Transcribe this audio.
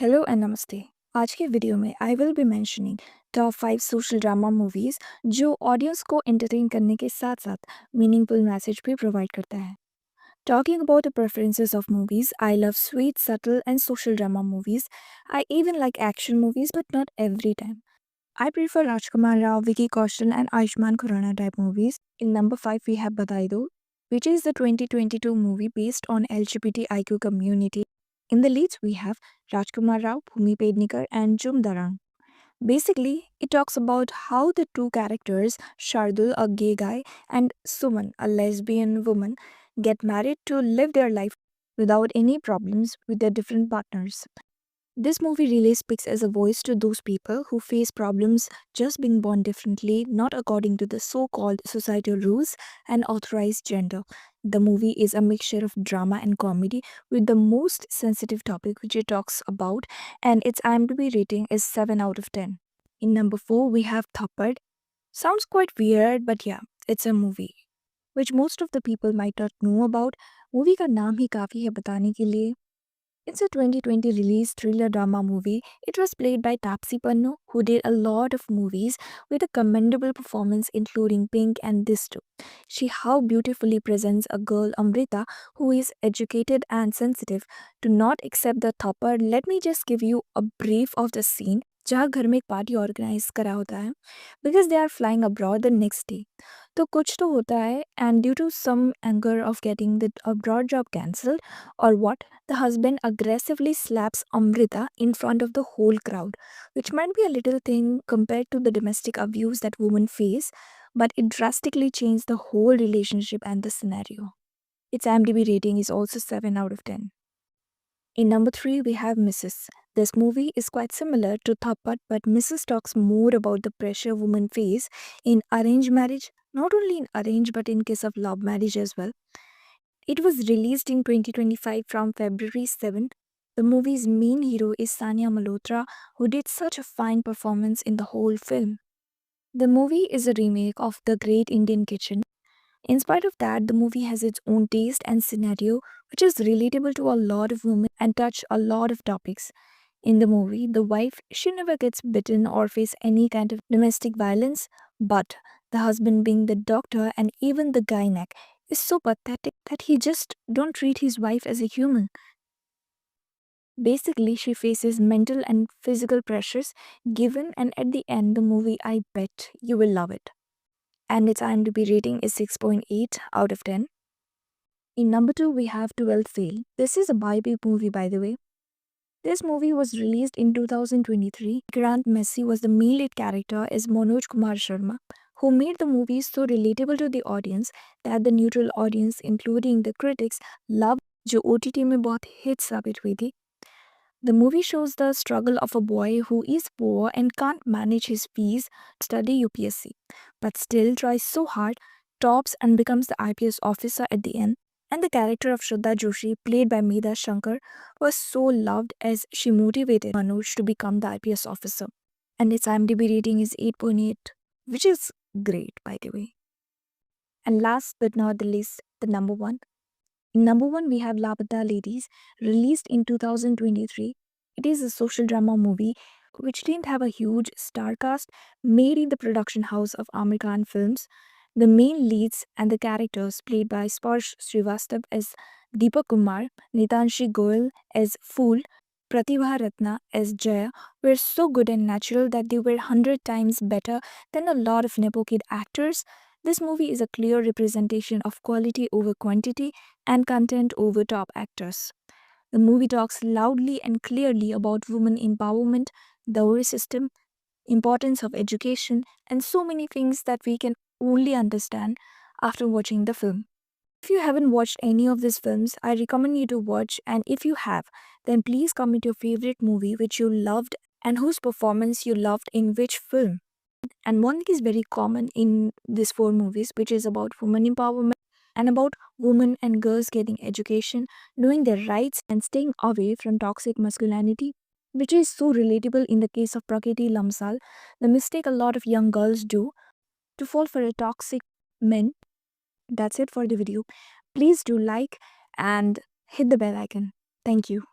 Hello and नमस्ते। आज के वीडियो में I will be mentioning top 5 social drama movies जो ऑडियंस को एंटरटेन करने के साथ साथ मीनिंगफुल मैसेज भी प्रोवाइड करता है। Talking about the preferences of movies, I love sweet subtle and social drama movies. I even like action movies but not every time. I prefer Rajkumar Rao, Vicky Kaushal, and Ayushmann Khurrana type movies. In number 5, we have Badai Do, which is the 2022 movie based on LGBTIQ community. In the leads, we have Rajkumar Rao, Bhumi Pednikar, and Jum Darang. Basically, it talks about how the two characters, Shardul, a gay guy, and Suman, a lesbian woman, get married to live their life without any problems with their different partners. This movie really speaks as a voice to those people who face problems just being born differently, not according to the so called societal rules and authorized gender. The movie is a mixture of drama and comedy with the most sensitive topic which it talks about, and its IMDb rating is 7 out of 10. In number 4, we have Thappad. Sounds quite weird, but yeah, it's a movie which most of the people might not know about. Movie का नाम ही काफ़ी है बताने के लिए. It's a 2020 release thriller drama movie. It was played by Tapsi Pannu, who did a lot of movies with a commendable performance, including Pink and this too. She how beautifully presents a girl Amrita who is educated and sensitive to not accept the thopper. Let me just give you a brief of the scene. जहाँ घर में एक party organise करा होता है because they are flying abroad the next day. तो कुछ तो होता है and due to some anger of getting the abroad job cancelled or what, the husband aggressively slaps Amrita in front of the whole crowd, which might be a little thing compared to the domestic abuse that women face, but it drastically changed the whole relationship and the scenario. Its IMDb rating is also 7 out of 10. In number 3, we have Mrs. This movie is quite similar to Thappat, but Mrs. talks more about the pressure women face in arranged marriage, not only in arranged but in case of love marriage as well. It was released in 2025 from February 7th. The movie's main hero is Sania Malhotra, who did such a fine performance in the whole film. The movie is a remake of The Great Indian Kitchen. In spite of that, the movie has its own taste and scenario, which is relatable to a lot of women and touch a lot of topics. In the movie, the wife, she never gets bitten or face any kind of domestic violence, but the husband being the doctor and even the gynac is so pathetic that he just don't treat his wife as a human. Basically, she faces mental and physical pressures given, and at the end, the movie, I bet you will love it. And its IMDb rating is 6.8 out of 10. In number 2, we have 12th Fail. This is a biopic movie, by the way. This movie was released in 2023. Grant Messi was the main lead character as Manoj Kumar Sharma, who made the movie so relatable to the audience that the neutral audience, including the critics, loved, जो OTT में बहुत hit साबित हुई थी. The movie shows the struggle of a boy who is poor and can't manage his fees to study UPSC, but still tries so hard, tops and becomes the IPS officer at the end. And the character of Shraddha Joshi, played by Medha Shankar, was so loved as she motivated Manoj to become the IPS officer. And its IMDb rating is 8.8, which is great, by the way. And last but not the least, the number 1. In number 1, we have Lapata Ladies, released in 2023. It is a social drama movie which didn't have a huge star cast, made in the production house of Amir Khan Films. The main leads and the characters, played by Sparsh Srivastava as Deepak Kumar, Nitanshi Goyal as Fool, Pratibha Ratna as Jaya, were so good and natural that they were 100 times better than a lot of Nepo kid actors. This movie is a clear representation of quality over quantity and content over top actors. The movie talks loudly and clearly about women empowerment, dowry system, importance of education, and so many things that we can only understand after watching the film. If you haven't watched any of these films, I recommend you to watch, and if you have, then please comment your favorite movie which you loved and whose performance you loved in which film. And one thing is very common in these 4 movies, which is about women empowerment and about women and girls getting education, knowing their rights, and staying away from toxic masculinity, which is so relatable in the case of Prakriti Lamsal, the mistake a lot of young girls do to fall for a toxic men. That's it for the video. Please do like and hit the bell icon. Thank you.